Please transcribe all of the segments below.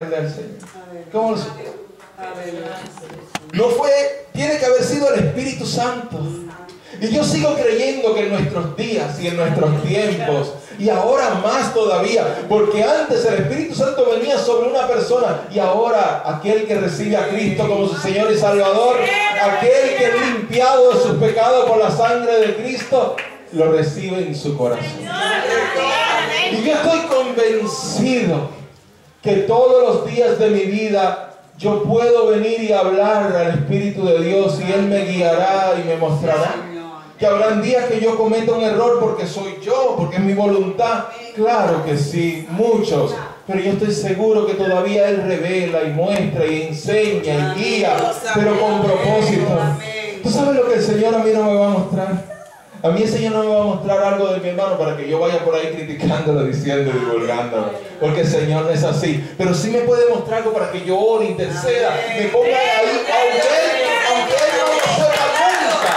del Señor. ¿Cómo lo supo? No fue, tiene que haber sido el Espíritu Santo. Y yo sigo creyendo que en nuestros días y en nuestros tiempos, y ahora más todavía, porque antes el Espíritu Santo venía sobre una persona, y ahora aquel que recibe a Cristo como su Señor y Salvador, aquel que es limpiado de sus pecados por la sangre de Cristo, lo recibe en su corazón. Y yo estoy convencido que todos los días de mi vida yo puedo venir y hablar al Espíritu de Dios y Él me guiará y me mostrará. Que habrán días que yo cometa un error porque soy yo, porque es mi voluntad. Claro que sí, muchos. Pero yo estoy seguro que todavía Él revela y muestra y enseña y guía, pero con propósito. ¿Tú sabes lo que el Señor a mí no me va a mostrar? A mí el Señor no me va a mostrar algo de mi hermano para que yo vaya por ahí criticándolo, diciendo y divulgándolo. Porque el Señor no es así. Pero sí me puede mostrar algo para que yo ore, interceda, me ponga ahí, aunque Él no lo sepa nunca.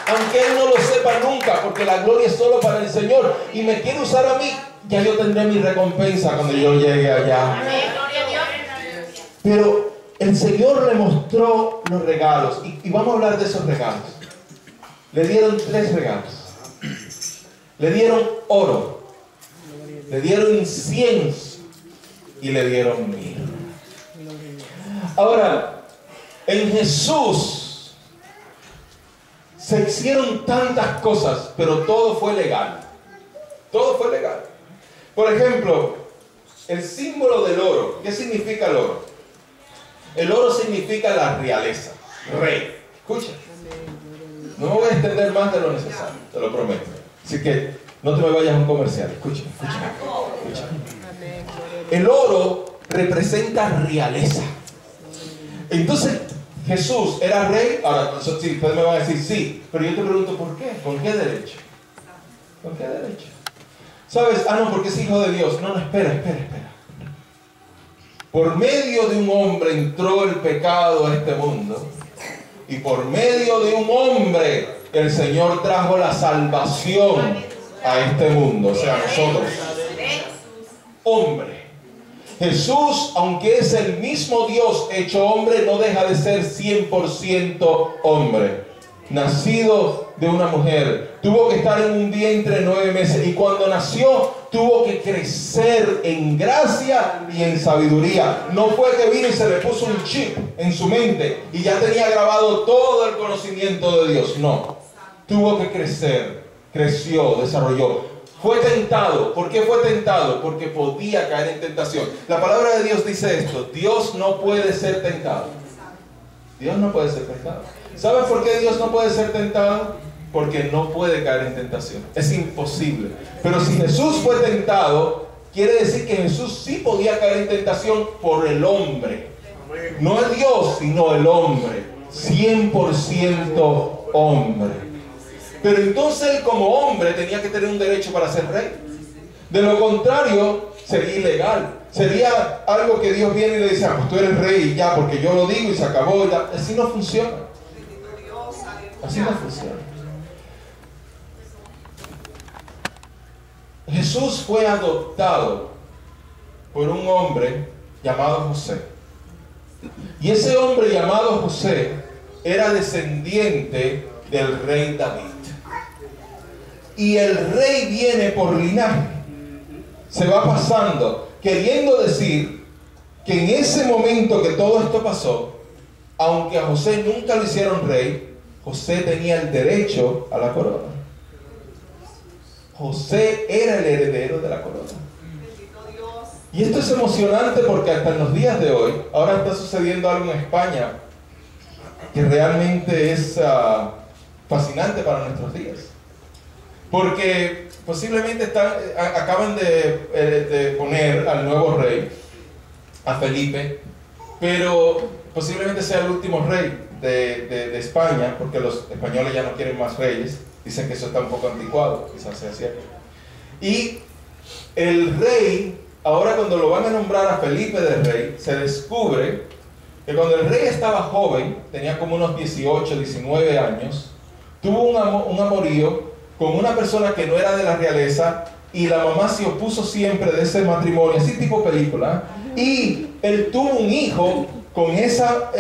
Aunque Él no lo sepa nunca, porque la gloria es solo para el Señor. Y me quiere usar a mí, ya yo tendré mi recompensa cuando yo llegue allá. Pero el Señor le mostró los regalos. Y vamos a hablar de esos regalos. Le dieron 3 regalos. Le dieron oro, le dieron incienso y le dieron mirra. Ahora, en Jesús se hicieron tantas cosas, pero todo fue legal. Todo fue legal. Por ejemplo, el símbolo del oro. ¿Qué significa el oro? El oro significa la realeza, rey. Escucha. No me voy a extender más de lo necesario, te lo prometo. Así que no te me vayas a un comercial. Escucha. El oro representa realeza. Entonces, Jesús era rey. Ahora, sí, ustedes me van a decir sí, pero yo te pregunto ¿por qué? ¿Con qué derecho? ¿Con qué derecho? ¿Sabes? No, porque es hijo de Dios. No, espera. Por medio de un hombre entró el pecado a este mundo. Y por medio de un hombre, el Señor trajo la salvación a este mundo, o sea, a nosotros. Hombre. Jesús, aunque es el mismo Dios hecho hombre, no deja de ser 100% hombre. Nacido de una mujer. Tuvo que estar en un vientre 9 meses. Y cuando nació, tuvo que crecer en gracia y en sabiduría. No fue que vino y se le puso un chip en su mente y ya tenía grabado todo el conocimiento de Dios. No. Tuvo que crecer. Creció, desarrolló. Fue tentado. ¿Por qué fue tentado? Porque podía caer en tentación. La palabra de Dios dice esto. Dios no puede ser tentado. Dios no puede ser tentado. ¿Sabes por qué Dios no puede ser tentado? Porque no puede caer en tentación. Es imposible. Pero si Jesús fue tentado, quiere decir que Jesús sí podía caer en tentación por el hombre. No el Dios, sino el hombre. 100% hombre. Pero entonces él como hombre tenía que tener un derecho para ser rey. De lo contrario, sería ilegal. Sería algo que Dios viene y le dice, pues tú eres rey y ya, porque yo lo digo y se acabó. Ya. Así no funciona. Así no funciona. Jesús fue adoptado por un hombre llamado José. Y ese hombre llamado José era descendiente del rey David. Y el rey viene por linaje. Se va pasando, queriendo decir que en ese momento que todo esto pasó, aunque a José nunca lo hicieron rey, José tenía el derecho a la corona. José era el heredero de la corona. Y esto es emocionante porque hasta en los días de hoy, ahora está sucediendo algo en España que realmente es fascinante para nuestros días. Porque posiblemente acaban de poner al nuevo rey, a Felipe, pero posiblemente sea el último rey de España, porque los españoles ya no quieren más reyes. Dicen que eso está un poco anticuado, quizás sea cierto. Y el rey, ahora cuando lo van a nombrar a Felipe de rey, se descubre que cuando el rey estaba joven, tenía como unos 18, 19 años, tuvo un amorío con una persona que no era de la realeza, y la mamá se opuso siempre de ese matrimonio, así tipo película, Y él tuvo un hijo con esa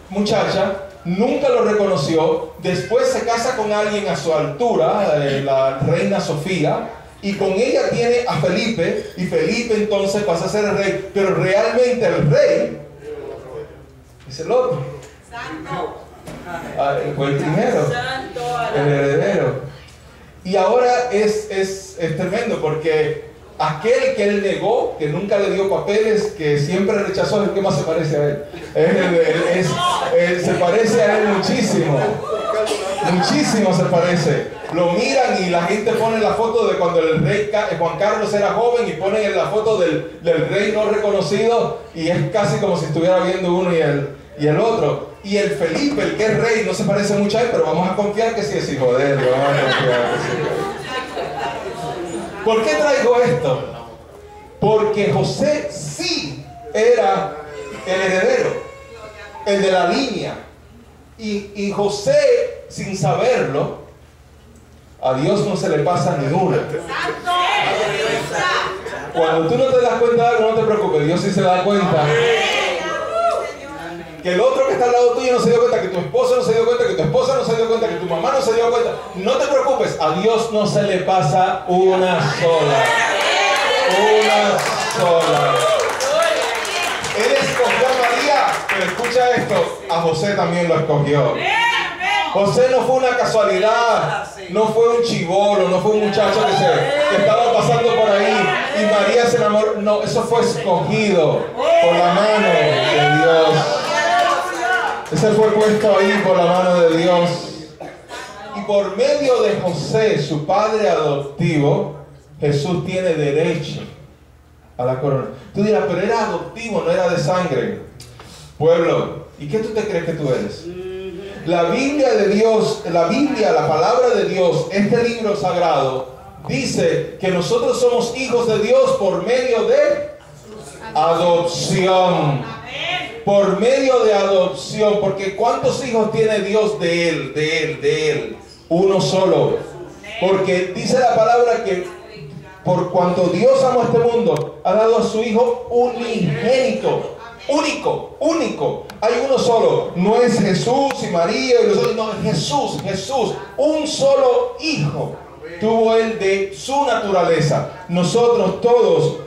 muchacha, nunca lo reconoció. Después se casa con alguien a su altura, la reina Sofía, y con ella tiene a Felipe, y Felipe entonces pasa a ser el rey, pero realmente el rey es el otro. Fue el primero, el heredero. Y ahora es tremendo, porque aquel que él negó, que nunca le dio papeles, que siempre rechazó, es el que más se parece a él. Se parece a él muchísimo. Muchísimo se parece. Lo miran y la gente pone la foto de cuando el rey Juan Carlos era joven y ponen la foto del rey no reconocido, y es casi como si estuviera viendo uno y el otro. Y el Felipe, el que es rey, no se parece mucho a él, pero vamos a confiar que sí es hijo de él. Vamos a confiar que sí. ¿Por qué traigo esto? Porque José sí era el heredero, el de la línea. Y José, sin saberlo, a Dios no se le pasa ni una. Cuando tú no te das cuenta de algo, no te preocupes, Dios sí se da cuenta. Que el otro que está al lado tuyo no se dio cuenta, que tu esposo no se dio cuenta, que tu esposa no se dio cuenta, que tu mamá no se dio cuenta. No te preocupes, a Dios no se le pasa una sola. Una sola. Él escogió a María, pero escucha esto, a José también lo escogió. José no fue una casualidad, no fue un chibolo, no fue un muchacho que estaba pasando por ahí y María se enamoró. No, eso fue escogido por la mano de Dios. Ese fue puesto ahí por la mano de Dios. Y por medio de José, su padre adoptivo, Jesús tiene derecho a la corona. Tú dirás, pero era adoptivo, no era de sangre. Pueblo, ¿y qué tú te crees que tú eres? La Biblia de Dios, la Biblia, la palabra de Dios, este libro sagrado, dice que nosotros somos hijos de Dios por medio de adopción. Por medio de adopción, porque ¿cuántos hijos tiene Dios de él? Uno solo. Porque dice la palabra que por cuanto Dios amó a este mundo, ha dado a su Hijo unigénito. Único. Hay uno solo. No es Jesús y María y los otros. No, es Jesús. Un solo Hijo tuvo él de su naturaleza. Nosotros todos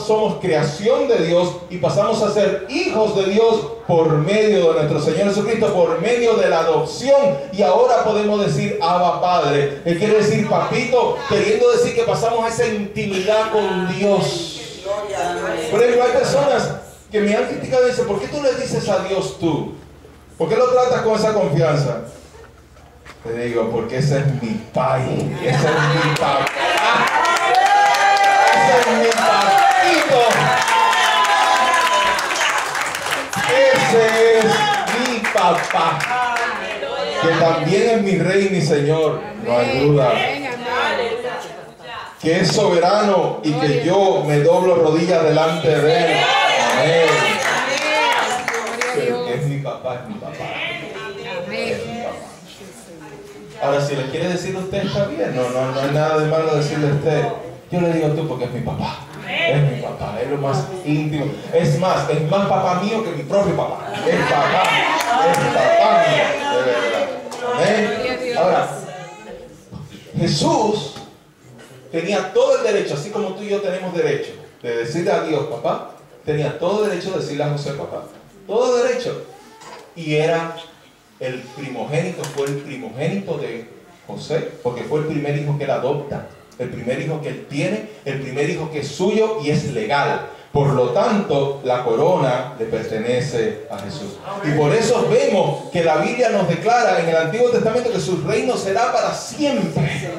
somos creación de Dios y pasamos a ser hijos de Dios por medio de nuestro Señor Jesucristo, por medio de la adopción. Y ahora podemos decir Abba Padre, que quiere decir papito, queriendo decir que pasamos a esa intimidad con Dios. Por ejemplo, hay personas que me han criticado y dicen, ¿por qué tú le dices a Dios tú? ¿Por qué lo tratas con esa confianza? Te digo, porque ese es mi Pai, ese es mi papá. Ese es mi papito. Ese es mi papá. Que también es mi rey y mi Señor, no hay duda. Que es soberano y que yo me doblo rodillas delante de él. Amén. Es mi papá, es mi papá. Es mi papá. Ahora, si le quiere decir a usted, está bien. No hay nada de malo decirle a usted. Yo le digo tú porque es mi papá. Es mi papá, es lo más íntimo. Es más papá mío que mi propio papá. Es papá mío, de verdad. Amén. Ahora, Jesús tenía todo el derecho, así como tú y yo tenemos derecho de decirle a Dios papá, tenía todo derecho de decirle a José papá. Todo derecho. Y era el primogénito, fue el primogénito de José, porque fue el primer hijo que él adopta, el primer hijo que él tiene, el primer hijo que es suyo y es legal. Por lo tanto, la corona le pertenece a Jesús. Y por eso vemos que la Biblia nos declara en el Antiguo Testamento que su reino será para siempre.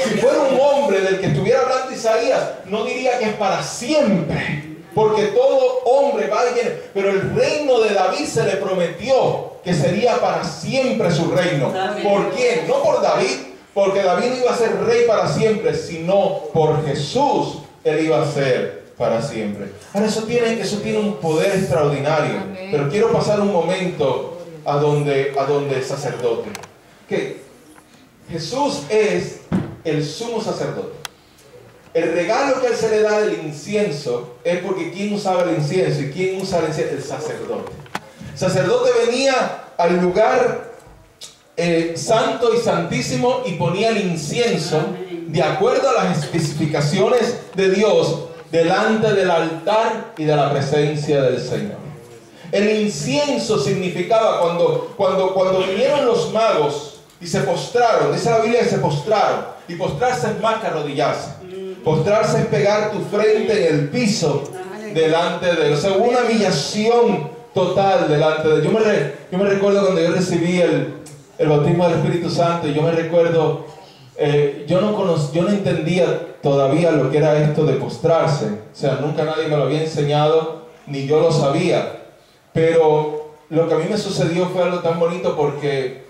Si fuera un hombre del que estuviera hablando Isaías, no diría que es para siempre. Porque todo hombre va y viene. Pero el reino de David se le prometió que sería para siempre su reino. ¿Por quién? No por David, porque David no iba a ser rey para siempre, sino por Jesús él iba a ser para siempre. Ahora eso tiene un poder extraordinario. Amén. Pero quiero pasar un momento a donde el sacerdote. Que Jesús es el sumo sacerdote. el regalo que a él se le da del incienso es porque ¿quién usaba el incienso? ¿Y quién usa el incienso? El sacerdote. El sacerdote venía al lugar santo y santísimo y ponía el incienso de acuerdo a las especificaciones de Dios delante del altar y de la presencia del Señor. El incienso significaba cuando vinieron los magos y se postraron, dice la Biblia que se postraron, y postrarse es más que arrodillarse. Postrarse es pegar tu frente en el piso delante de Él. O sea, hubo una humillación total delante de Él. Yo me recuerdo cuando yo recibí el bautismo del Espíritu Santo, y yo me recuerdo, yo no entendía todavía lo que era esto de postrarse. O sea, nunca nadie me lo había enseñado, ni yo lo sabía. Pero lo que a mí me sucedió fue algo tan bonito porque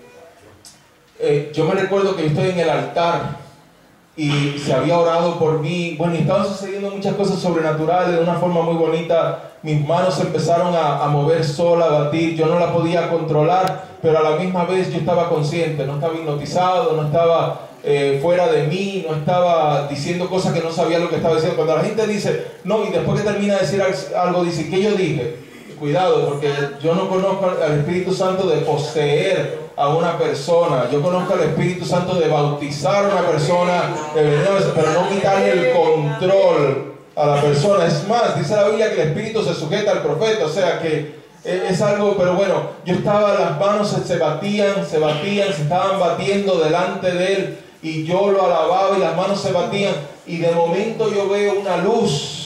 yo me recuerdo que yo estoy en el altar y se había orado por mí. Bueno, y estaban sucediendo muchas cosas sobrenaturales de una forma muy bonita. Mis manos empezaron a mover sola, a batir. Yo no la podía controlar, pero a la misma vez yo estaba consciente. No estaba hipnotizado, no estaba fuera de mí, no estaba diciendo cosas que no sabía lo que estaba diciendo. Cuando la gente dice, no, y después que termina de decir algo, dice, ¿qué yo dije? Cuidado, porque yo no conozco al Espíritu Santo de poseer a una persona. Yo conozco al Espíritu Santo de bautizar a una persona, pero no quitarle el control a la persona. Es más, dice la Biblia que el Espíritu se sujeta al profeta, o sea que es algo, pero bueno, yo estaba, las manos se batían, se estaban batiendo delante de Él, y yo lo alababa y las manos se batían, y de momento yo veo una luz.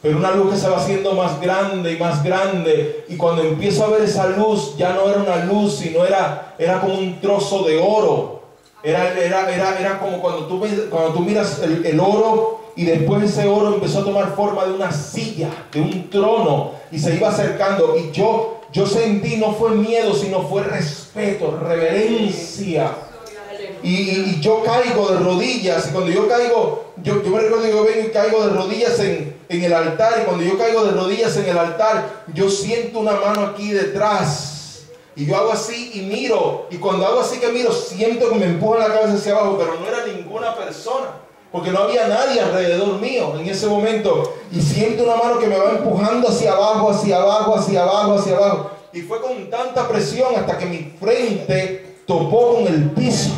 Pero una luz que se va haciendo más grande y más grande. Y cuando empiezo a ver esa luz, ya no era una luz, sino era como un trozo de oro. Era como cuando tú miras el oro, y después ese oro empezó a tomar forma de una silla, de un trono, y se iba acercando. Y yo sentí, no fue miedo, sino fue respeto, reverencia. Y yo caigo de rodillas, y cuando yo caigo, yo me recuerdo que yo vengo y caigo de rodillas en el altar, y cuando yo caigo de rodillas en el altar, yo siento una mano aquí detrás, y yo hago así y miro, y cuando hago así que miro, siento que me empujan la cabeza hacia abajo, pero no era ninguna persona, porque no había nadie alrededor mío en ese momento, y siento una mano que me va empujando hacia abajo, hacia abajo, hacia abajo, hacia abajo, y fue con tanta presión hasta que mi frente topó con el piso.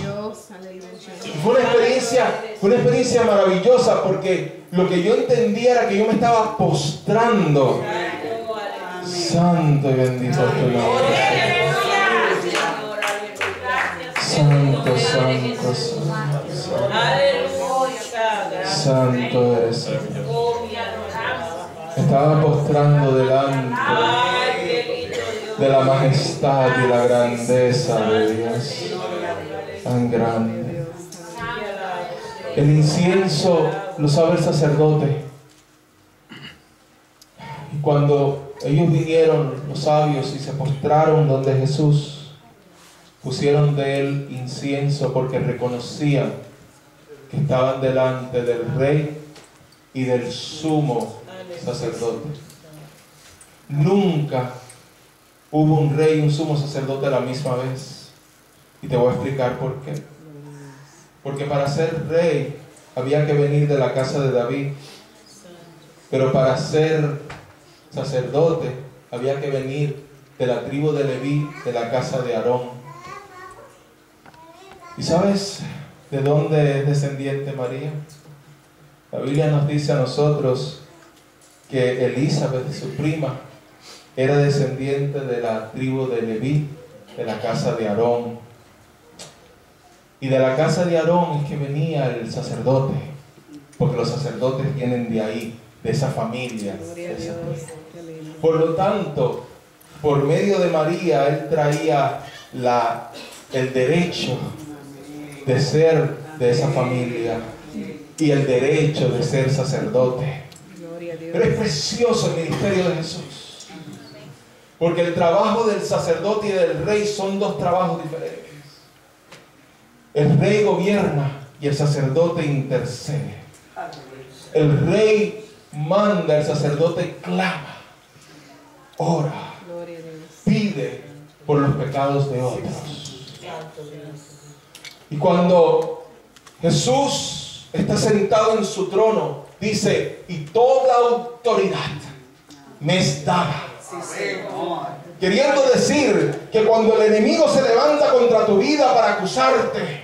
Fue una experiencia maravillosa, porque lo que yo entendía era que yo me estaba postrando. Santo y bendito es tu nombre. Santo, santo, santo. Santo eres, Señor. Me estaba postrando delante de la majestad y la grandeza de Dios. Tan grande. El incienso lo sabe el sacerdote. Y cuando ellos vinieron, los sabios, y se postraron donde Jesús, pusieron de él incienso, porque reconocían que estaban delante del rey y del sumo sacerdote. Nunca hubo un rey y un sumo sacerdote a la misma vez. Y te voy a explicar por qué. Porque para ser rey había que venir de la casa de David, pero para ser sacerdote había que venir de la tribu de Leví, de la casa de Aarón. ¿Y sabes de dónde es descendiente María? La Biblia nos dice a nosotros que Elizabeth, su prima, era descendiente de la tribu de Leví, de la casa de Aarón. Y de la casa de Aarón es que venía el sacerdote, porque los sacerdotes vienen de ahí, de esa familia. Por lo tanto, por medio de María, él traía el derecho de ser de esa familia y el derecho de ser sacerdote. Pero es precioso el ministerio de Jesús, porque el trabajo del sacerdote y del rey son dos trabajos diferentes. El rey gobierna y el sacerdote intercede. El rey manda, el sacerdote clama, ora, pide por los pecados de otros. Y cuando Jesús está sentado en su trono, dice, y toda autoridad me es dada. Queriendo decir que cuando el enemigo se levanta contra tu vida para acusarte,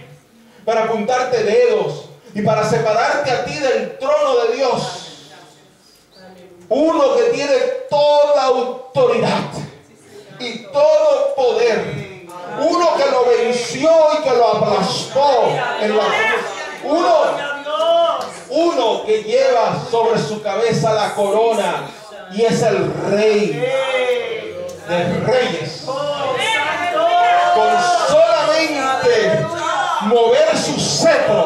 para apuntarte dedos y para separarte a ti del trono de Dios, uno que tiene toda autoridad y todo poder, uno que lo venció y que lo aplastó en la cruz, uno que lleva sobre su cabeza la corona y es el Rey de Reyes, con solamente mover su cetro